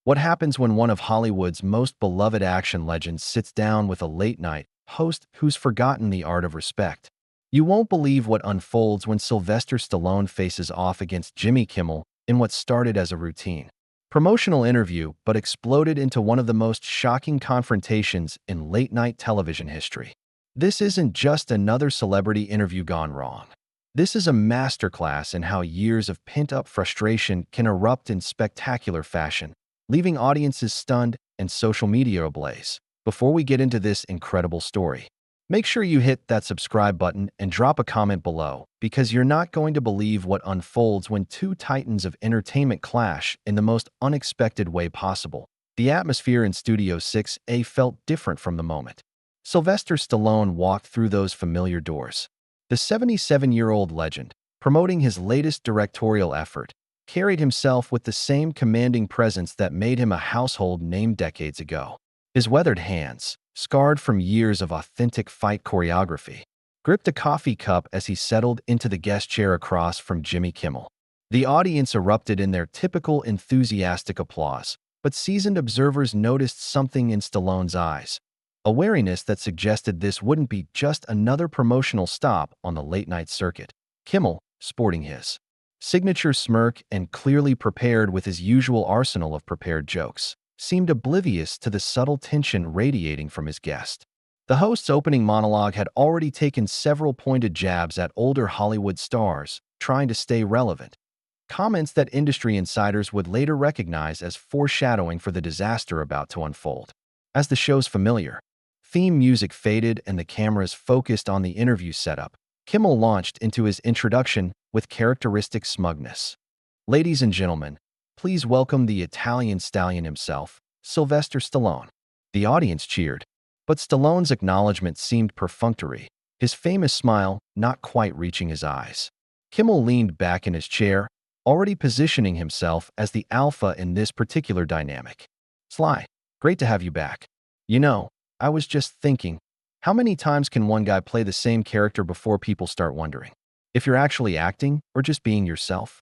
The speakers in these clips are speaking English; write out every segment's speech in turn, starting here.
What happens when one of Hollywood's most beloved action legends sits down with a late-night host who's forgotten the art of respect? You won't believe what unfolds when Sylvester Stallone faces off against Jimmy Kimmel in what started as a routine promotional interview but exploded into one of the most shocking confrontations in late-night television history. This isn't just another celebrity interview gone wrong. This is a masterclass in how years of pent-up frustration can erupt in spectacular fashion, leaving audiences stunned and social media ablaze. Before we get into this incredible story, make sure you hit that subscribe button and drop a comment below, because you're not going to believe what unfolds when two titans of entertainment clash in the most unexpected way possible. The atmosphere in Studio 6A felt different from the moment Sylvester Stallone walked through those familiar doors. The 77-year-old legend, promoting his latest directorial effort, carried himself with the same commanding presence that made him a household name decades ago. His weathered hands, scarred from years of authentic fight choreography, gripped a coffee cup as he settled into the guest chair across from Jimmy Kimmel. The audience erupted in their typical enthusiastic applause, but seasoned observers noticed something in Stallone's eyes, a wariness that suggested this wouldn't be just another promotional stop on the late-night circuit. Kimmel, sporting his signature smirk and clearly prepared with his usual arsenal of prepared jokes, seemed oblivious to the subtle tension radiating from his guest. The host's opening monologue had already taken several pointed jabs at older Hollywood stars, trying to stay relevant. Comments that industry insiders would later recognize as foreshadowing for the disaster about to unfold. As the show's familiar theme music faded and the cameras focused on the interview setup, Kimmel launched into his introduction with characteristic smugness. "Ladies and gentlemen, please welcome the Italian stallion himself, Sylvester Stallone." The audience cheered, but Stallone's acknowledgement seemed perfunctory, his famous smile not quite reaching his eyes. Kimmel leaned back in his chair, already positioning himself as the alpha in this particular dynamic. "Sly, great to have you back. You know, I was just thinking, how many times can one guy play the same character before people start wondering if you're actually acting or just being yourself?"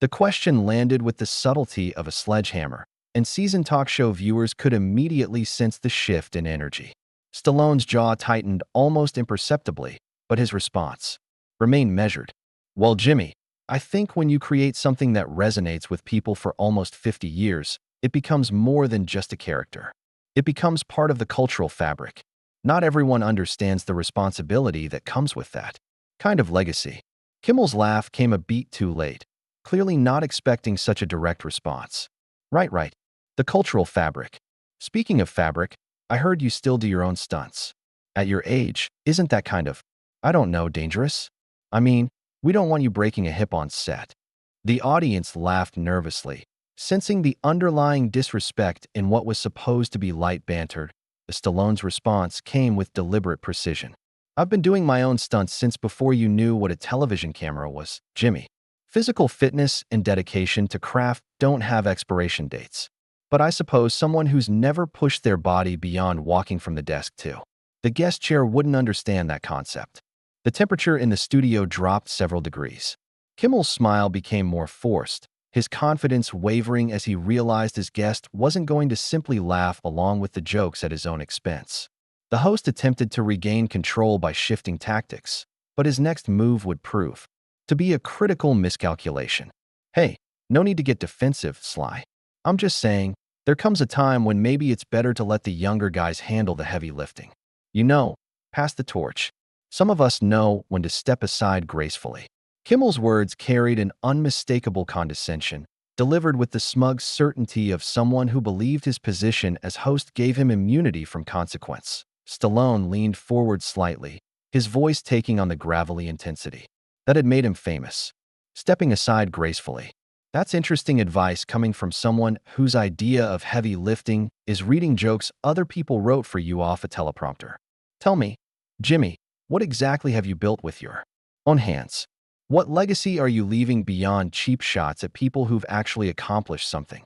The question landed with the subtlety of a sledgehammer, and seasoned talk show viewers could immediately sense the shift in energy. Stallone's jaw tightened almost imperceptibly, but his response remained measured. "Well, Jimmy, I think when you create something that resonates with people for almost 50 years, it becomes more than just a character. It becomes part of the cultural fabric. Not everyone understands the responsibility that comes with that kind of legacy." Kimmel's laugh came a beat too late, clearly not expecting such a direct response. Right. The cultural fabric. Speaking of fabric, I heard you still do your own stunts. At your age, isn't that kind of, I don't know, dangerous? I mean, we don't want you breaking a hip on set." The audience laughed nervously, sensing the underlying disrespect in what was supposed to be light banter. Stallone's response came with deliberate precision. "I've been doing my own stunts since before you knew what a television camera was, Jimmy. Physical fitness and dedication to craft don't have expiration dates. But I suppose someone who's never pushed their body beyond walking from the desk to the guest chair wouldn't understand that concept." The temperature in the studio dropped several degrees. Kimmel's smile became more forced, his confidence wavering as he realized his guest wasn't going to simply laugh along with the jokes at his own expense. The host attempted to regain control by shifting tactics, but his next move would prove to be a critical miscalculation. "Hey, no need to get defensive, Sly. I'm just saying, there comes a time when maybe it's better to let the younger guys handle the heavy lifting. You know, pass the torch. Some of us know when to step aside gracefully." Kimmel's words carried an unmistakable condescension, delivered with the smug certainty of someone who believed his position as host gave him immunity from consequence. Stallone leaned forward slightly, his voice taking on the gravelly intensity that had made him famous. "Stepping aside gracefully. That's interesting advice coming from someone whose idea of heavy lifting is reading jokes other people wrote for you off a teleprompter. Tell me, Jimmy, what exactly have you built with your own hands? What legacy are you leaving beyond cheap shots at people who've actually accomplished something?"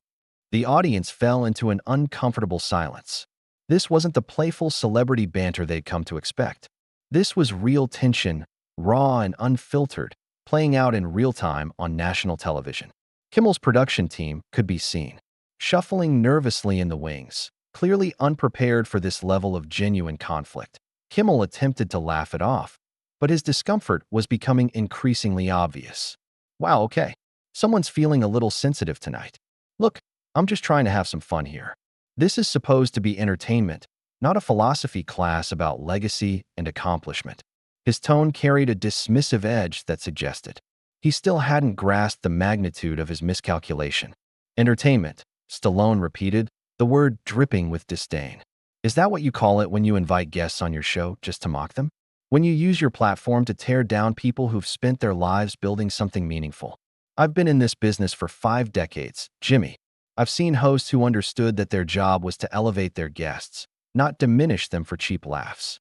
The audience fell into an uncomfortable silence. This wasn't the playful celebrity banter they'd come to expect. This was real tension, raw and unfiltered, playing out in real time on national television. Kimmel's production team could be seen shuffling nervously in the wings, clearly unprepared for this level of genuine conflict. Kimmel attempted to laugh it off, but his discomfort was becoming increasingly obvious. Wow, okay. Someone's feeling a little sensitive tonight. Look, I'm just trying to have some fun here. This is supposed to be entertainment, not a philosophy class about legacy and accomplishment. His tone carried a dismissive edge that suggested he still hadn't grasped the magnitude of his miscalculation. Entertainment, Stallone repeated, the word dripping with disdain. Is that what you call it when you invite guests on your show just to mock them? When you use your platform to tear down people who've spent their lives building something meaningful? I've been in this business for 5 decades, Jimmy. I've seen hosts who understood that their job was to elevate their guests, not diminish them for cheap laughs.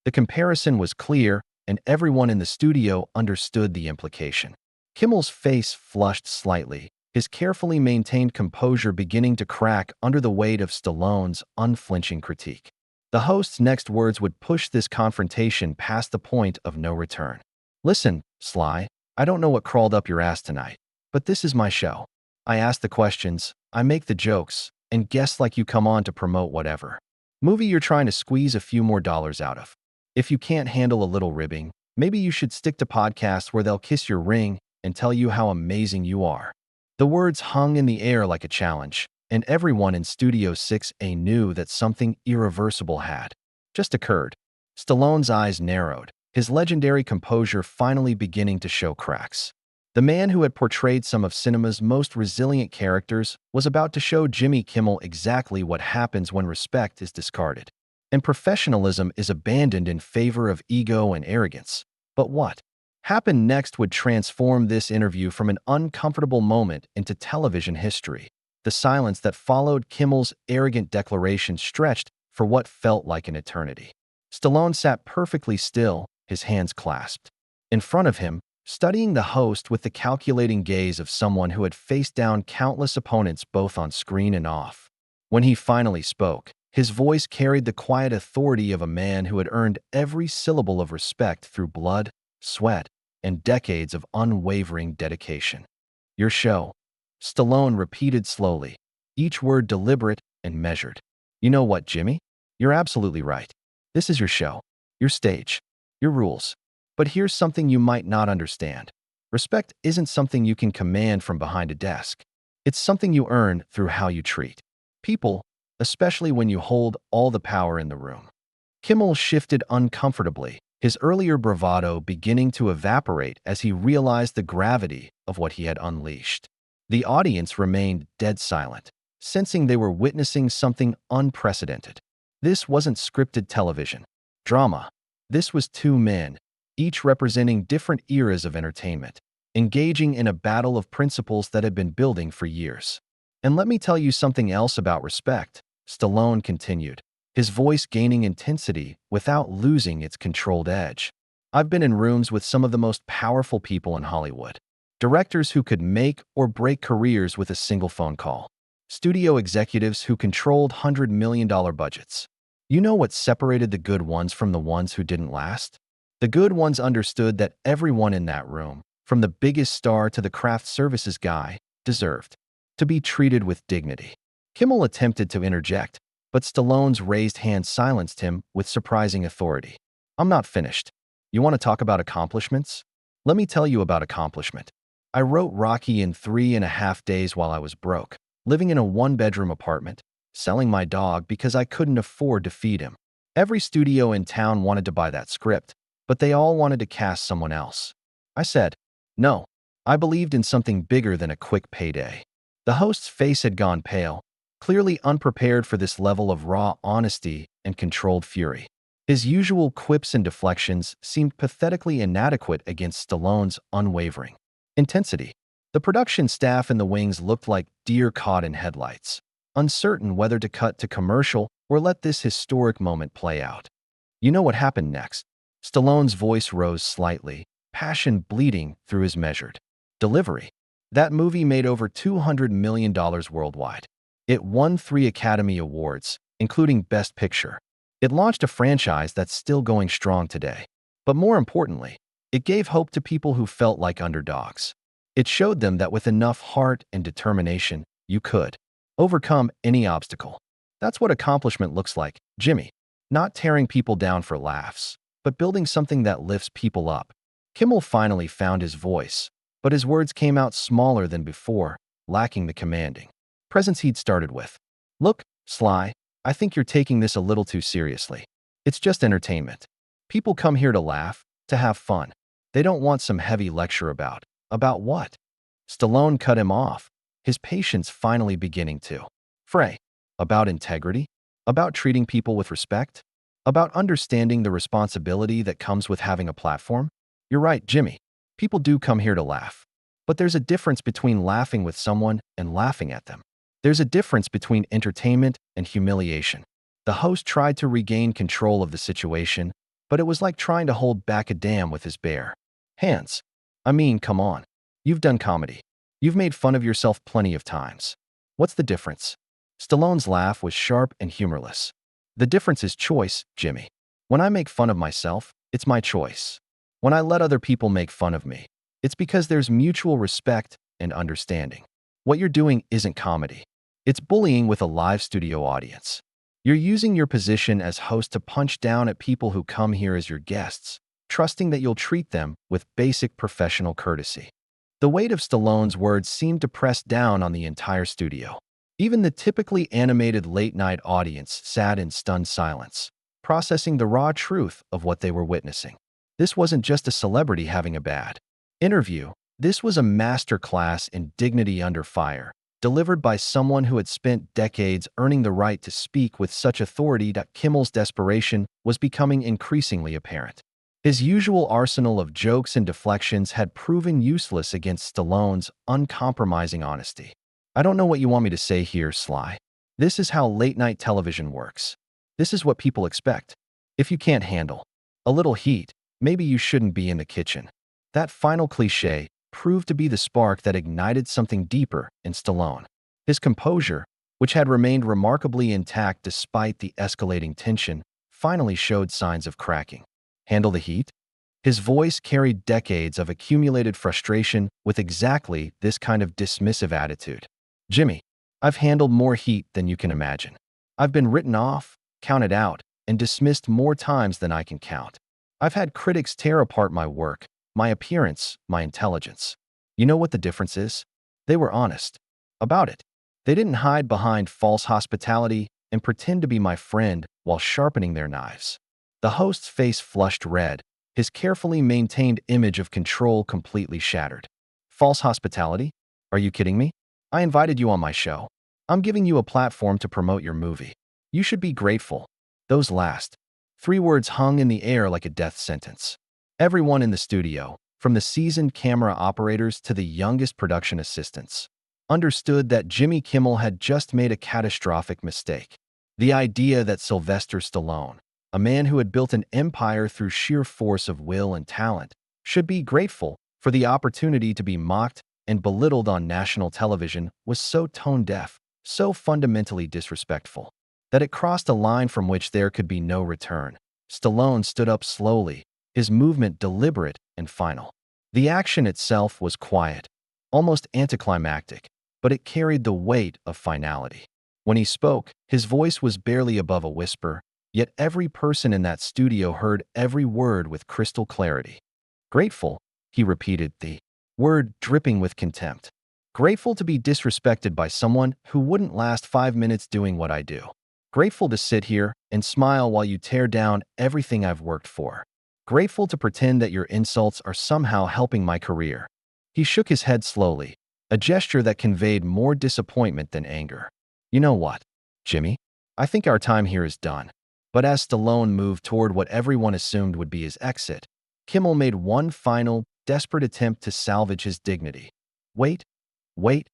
The comparison was clear, and everyone in the studio understood the implication. Kimmel's face flushed slightly, his carefully maintained composure beginning to crack under the weight of Stallone's unflinching critique. The host's next words would push this confrontation past the point of no return. Listen, Sly, I don't know what crawled up your ass tonight, but this is my show. I ask the questions, I make the jokes, and guests like you come on to promote whatever movie you're trying to squeeze a few more dollars out of. If you can't handle a little ribbing, maybe you should stick to podcasts where they'll kiss your ring and tell you how amazing you are. The words hung in the air like a challenge, and everyone in Studio 6A knew that something irreversible had just occurred. Stallone's eyes narrowed, his legendary composure finally beginning to show cracks. The man who had portrayed some of cinema's most resilient characters was about to show Jimmy Kimmel exactly what happens when respect is discarded and professionalism is abandoned in favor of ego and arrogance. But what happened next would transform this interview from an uncomfortable moment into television history. The silence that followed Kimmel's arrogant declaration stretched for what felt like an eternity. Stallone sat perfectly still, his hands clasped. In front of him, studying the host with the calculating gaze of someone who had faced down countless opponents both on screen and off. When he finally spoke, his voice carried the quiet authority of a man who had earned every syllable of respect through blood, sweat, and decades of unwavering dedication. Your show, Stallone repeated slowly, each word deliberate and measured. You know what, Jimmy? You're absolutely right. This is your show, your stage, your rules. But here's something you might not understand. Respect isn't something you can command from behind a desk. It's something you earn through how you treat people, especially when you hold all the power in the room. Kimmel shifted uncomfortably, his earlier bravado beginning to evaporate as he realized the gravity of what he had unleashed. The audience remained dead silent, sensing they were witnessing something unprecedented. This wasn't scripted television, drama. This was two men, each representing different eras of entertainment, engaging in a battle of principles that had been building for years. And let me tell you something else about respect, Stallone continued, his voice gaining intensity without losing its controlled edge. I've been in rooms with some of the most powerful people in Hollywood. Directors who could make or break careers with a single phone call. Studio executives who controlled $100 million budgets. You know what separated the good ones from the ones who didn't last? The good ones understood that everyone in that room, from the biggest star to the craft services guy, deserved to be treated with dignity. Kimmel attempted to interject, but Stallone's raised hand silenced him with surprising authority. I'm not finished. You want to talk about accomplishments? Let me tell you about accomplishment. I wrote Rocky in 3.5 days while I was broke, living in a 1-bedroom apartment, selling my dog because I couldn't afford to feed him. Every studio in town wanted to buy that script, but they all wanted to cast someone else. I said, no, I believed in something bigger than a quick payday. The host's face had gone pale, clearly unprepared for this level of raw honesty and controlled fury. His usual quips and deflections seemed pathetically inadequate against Stallone's unwavering intensity. The production staff in the wings looked like deer caught in headlights, uncertain whether to cut to commercial or let this historic moment play out. You know what happened next? Stallone's voice rose slightly, passion bleeding through his measured delivery. That movie made over $200 million worldwide. It won 3 Academy Awards, including Best Picture. It launched a franchise that's still going strong today. But more importantly, it gave hope to people who felt like underdogs. It showed them that with enough heart and determination, you could Overcome any obstacle. That's what accomplishment looks like, Jimmy. Not tearing people down for laughs, but building something that lifts people up. Kimmel finally found his voice, but his words came out smaller than before, lacking the commanding presence he'd started with. Look, Sly, I think you're taking this a little too seriously. It's just entertainment. People come here to laugh, to have fun. They don't want some heavy lecture about what? Stallone cut him off, his patience finally beginning to fray. About integrity? About treating people with respect? About understanding the responsibility that comes with having a platform? You're right, Jimmy. People do come here to laugh. But there's a difference between laughing with someone and laughing at them. There's a difference between entertainment and humiliation. The host tried to regain control of the situation, but it was like trying to hold back a dam with his bare hands. I mean, come on. You've done comedy. You've made fun of yourself plenty of times. What's the difference? Stallone's laugh was sharp and humorless. The difference is choice, Jimmy. When I make fun of myself, it's my choice. When I let other people make fun of me, it's because there's mutual respect and understanding. What you're doing isn't comedy. It's bullying with a live studio audience. You're using your position as host to punch down at people who come here as your guests, trusting that you'll treat them with basic professional courtesy. The weight of Stallone's words seemed to press down on the entire studio. Even the typically animated late-night audience sat in stunned silence, processing the raw truth of what they were witnessing. This wasn't just a celebrity having a bad interview. This was a masterclass in dignity under fire, delivered by someone who had spent decades earning the right to speak with such authority that Kimmel's desperation was becoming increasingly apparent. His usual arsenal of jokes and deflections had proven useless against Stallone's uncompromising honesty. I don't know what you want me to say here, Sly. This is how late-night television works. This is what people expect. If you can't handle a little heat, maybe you shouldn't be in the kitchen. That final cliché proved to be the spark that ignited something deeper in Stallone. His composure, which had remained remarkably intact despite the escalating tension, finally showed signs of cracking. Handle the heat? His voice carried decades of accumulated frustration with exactly this kind of dismissive attitude. Jimmy, I've handled more heat than you can imagine. I've been written off, counted out, and dismissed more times than I can count. I've had critics tear apart my work, my appearance, my intelligence. You know what the difference is? They were honest about it. They didn't hide behind false hospitality and pretend to be my friend while sharpening their knives. The host's face flushed red, his carefully maintained image of control completely shattered. False hospitality? Are you kidding me? I invited you on my show. I'm giving you a platform to promote your movie. You should be grateful. Those last 3 words hung in the air like a death sentence. Everyone in the studio, from the seasoned camera operators to the youngest production assistants, understood that Jimmy Kimmel had just made a catastrophic mistake. The idea that Sylvester Stallone, a man who had built an empire through sheer force of will and talent, should be grateful for the opportunity to be mocked and belittled on national television was so tone-deaf, so fundamentally disrespectful, that it crossed a line from which there could be no return. Stallone stood up slowly, his movement deliberate and final. The action itself was quiet, almost anticlimactic, but it carried the weight of finality. When he spoke, his voice was barely above a whisper, yet every person in that studio heard every word with crystal clarity. Grateful, he repeated, the word dripping with contempt. Grateful to be disrespected by someone who wouldn't last 5 minutes doing what I do. Grateful to sit here and smile while you tear down everything I've worked for. Grateful to pretend that your insults are somehow helping my career. He shook his head slowly, a gesture that conveyed more disappointment than anger. You know what, Jimmy? I think our time here is done. But as Stallone moved toward what everyone assumed would be his exit, Kimmel made one final, desperate attempt to salvage his dignity. Wait, wait,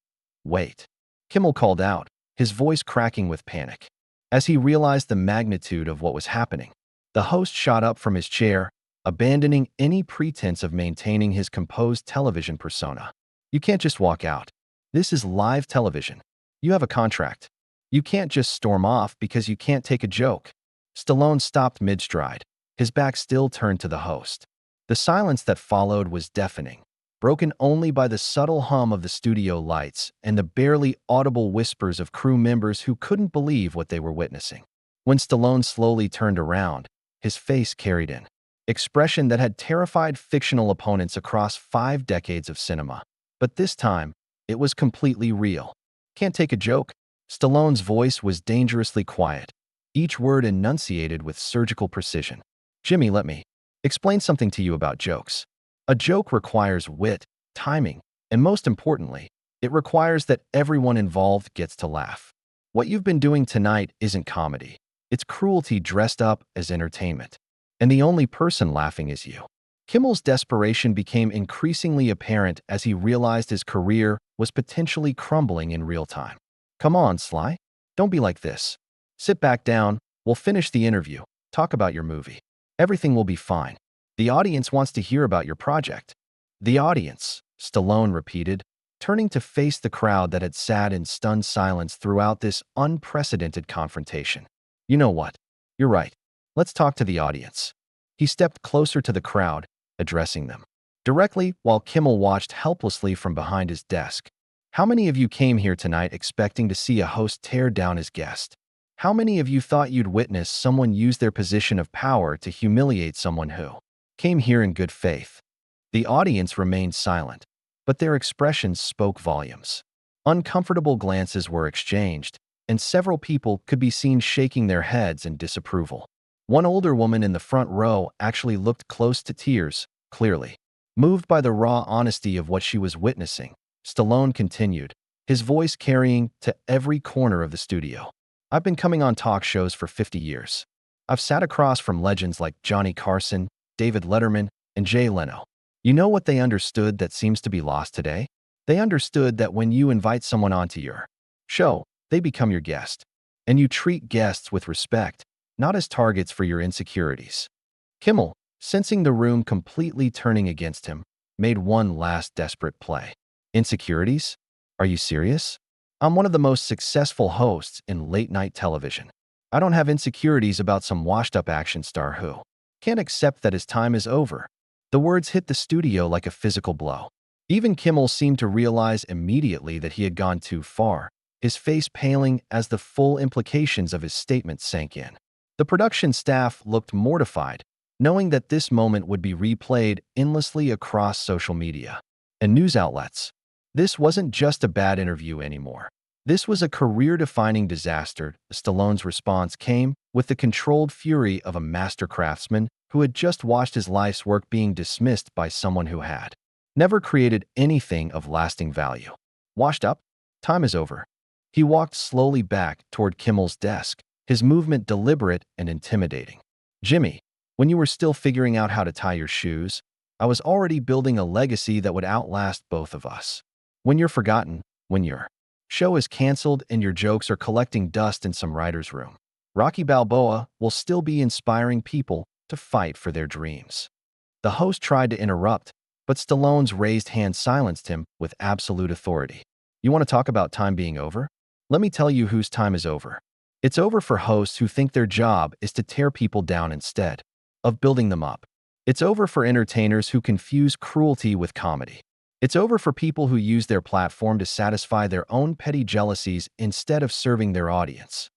wait. Kimmel called out, his voice cracking with panic. As he realized the magnitude of what was happening, the host shot up from his chair, abandoning any pretense of maintaining his composed television persona. You can't just walk out. This is live television. You have a contract. You can't just storm off because you can't take a joke. Stallone stopped mid-stride, his back still turned to the host. The silence that followed was deafening, broken only by the subtle hum of the studio lights and the barely audible whispers of crew members who couldn't believe what they were witnessing. When Stallone slowly turned around, his face carried an expression that had terrified fictional opponents across 5 decades of cinema. But this time, it was completely real. Can't take a joke? Stallone's voice was dangerously quiet, each word enunciated with surgical precision. Jimmy, let me explain something to you about jokes. A joke requires wit, timing, and most importantly, it requires that everyone involved gets to laugh. What you've been doing tonight isn't comedy. It's cruelty dressed up as entertainment. And the only person laughing is you. Kimmel's desperation became increasingly apparent as he realized his career was potentially crumbling in real time. Come on, Sly. Don't be like this. Sit back down. We'll finish the interview. Talk about your movie. Everything will be fine. The audience wants to hear about your project. The audience, Stallone repeated, turning to face the crowd that had sat in stunned silence throughout this unprecedented confrontation. You know what? You're right. Let's talk to the audience. He stepped closer to the crowd, addressing them directly while Kimmel watched helplessly from behind his desk. How many of you came here tonight expecting to see a host tear down his guest? How many of you thought you'd witness someone use their position of power to humiliate someone who came here in good faith? The audience remained silent, but their expressions spoke volumes. Uncomfortable glances were exchanged, and several people could be seen shaking their heads in disapproval. One older woman in the front row actually looked close to tears, clearly moved by the raw honesty of what she was witnessing. Stallone continued, his voice carrying to every corner of the studio. I've been coming on talk shows for 50 years. I've sat across from legends like Johnny Carson, David Letterman, and Jay Leno. You know what they understood that seems to be lost today? They understood that when you invite someone onto your show, they become your guest. And you treat guests with respect, not as targets for your insecurities. Kimmel, sensing the room completely turning against him, made one last desperate play. Insecurities? Are you serious? I'm one of the most successful hosts in late-night television. I don't have insecurities about some washed-up action star who can't accept that his time is over. The words hit the studio like a physical blow. Even Kimmel seemed to realize immediately that he had gone too far, his face paling as the full implications of his statement sank in. The production staff looked mortified, knowing that this moment would be replayed endlessly across social media and news outlets. This wasn't just a bad interview anymore. This was a career-defining disaster. Stallone's response came with the controlled fury of a master craftsman who had just watched his life's work being dismissed by someone who had never created anything of lasting value. Washed up? Time is over. He walked slowly back toward Kimmel's desk, his movement deliberate and intimidating. Jimmy, when you were still figuring out how to tie your shoes, I was already building a legacy that would outlast both of us. When you're forgotten, when your show is canceled and your jokes are collecting dust in some writer's room, Rocky Balboa will still be inspiring people to fight for their dreams. The host tried to interrupt, but Stallone's raised hand silenced him with absolute authority. You want to talk about time being over? Let me tell you whose time is over. It's over for hosts who think their job is to tear people down instead of building them up. It's over for entertainers who confuse cruelty with comedy. It's over for people who use their platform to satisfy their own petty jealousies instead of serving their audience.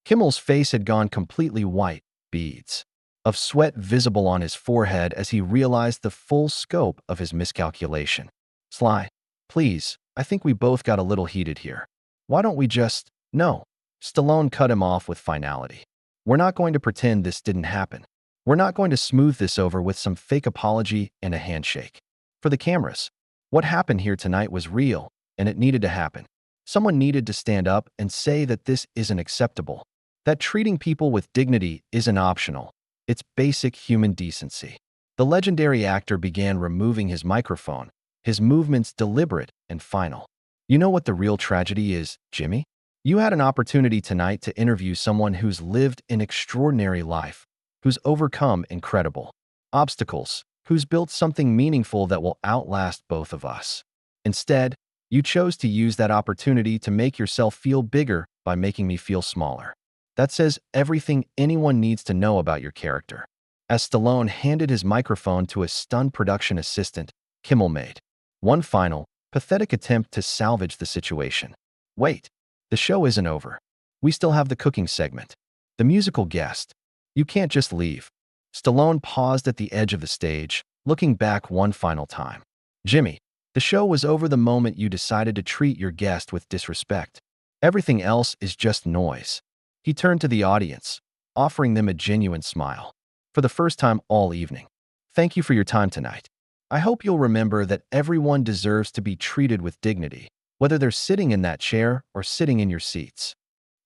Kimmel's face had gone completely white, beads of sweat visible on his forehead as he realized the full scope of his miscalculation. Sly, please, I think we both got a little heated here. Why don't we just— No. Stallone cut him off with finality. We're not going to pretend this didn't happen. We're not going to smooth this over with some fake apology and a handshake. For the cameras, what happened here tonight was real, and it needed to happen. Someone needed to stand up and say that this isn't acceptable, that treating people with dignity isn't optional. It's basic human decency. The legendary actor began removing his microphone, his movements deliberate and final. You know what the real tragedy is, Jimmy? You had an opportunity tonight to interview someone who's lived an extraordinary life, who's overcome incredible obstacles, who's built something meaningful that will outlast both of us. Instead, you chose to use that opportunity to make yourself feel bigger by making me feel smaller. That says everything anyone needs to know about your character. As Stallone handed his microphone to a stunned production assistant, Kimmel made One final, pathetic attempt to salvage the situation. Wait, the show isn't over. We still have the cooking segment. The musical guest. You can't just leave. Stallone paused at the edge of the stage, looking back one final time. Jimmy, the show was over the moment you decided to treat your guest with disrespect. Everything else is just noise. He turned to the audience, offering them a genuine smile. For the first time all evening. Thank you for your time tonight. I hope you'll remember that everyone deserves to be treated with dignity, whether they're sitting in that chair or sitting in your seats.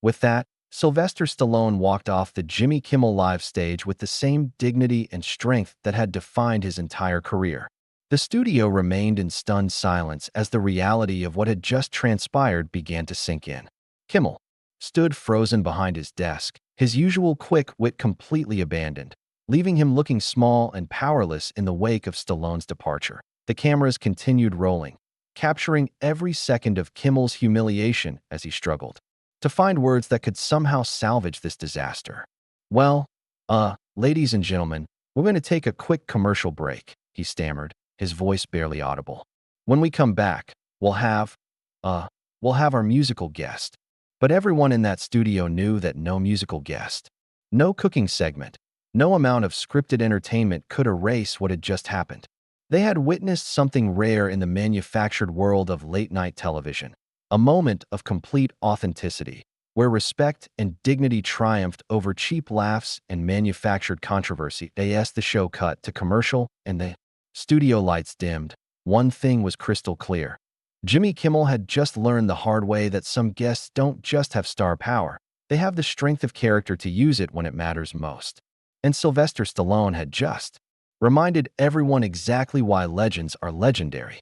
With that, Sylvester Stallone walked off the Jimmy Kimmel Live stage with the same dignity and strength that had defined his entire career. The studio remained in stunned silence as the reality of what had just transpired began to sink in. Kimmel stood frozen behind his desk, his usual quick wit completely abandoned, leaving him looking small and powerless in the wake of Stallone's departure. The cameras continued rolling, capturing every second of Kimmel's humiliation as he struggled to find words that could somehow salvage this disaster. Well, ladies and gentlemen, we're going to take a quick commercial break, he stammered, his voice barely audible. When we come back, we'll have our musical guest. But everyone in that studio knew that no musical guest, no cooking segment, no amount of scripted entertainment could erase what had just happened. They had witnessed something rare in the manufactured world of late-night television, a moment of complete authenticity, where respect and dignity triumphed over cheap laughs and manufactured controversy. As the show cut to commercial and the studio lights dimmed, one thing was crystal clear. Jimmy Kimmel had just learned the hard way that some guests don't just have star power, they have the strength of character to use it when it matters most. And Sylvester Stallone had just reminded everyone exactly why legends are legendary.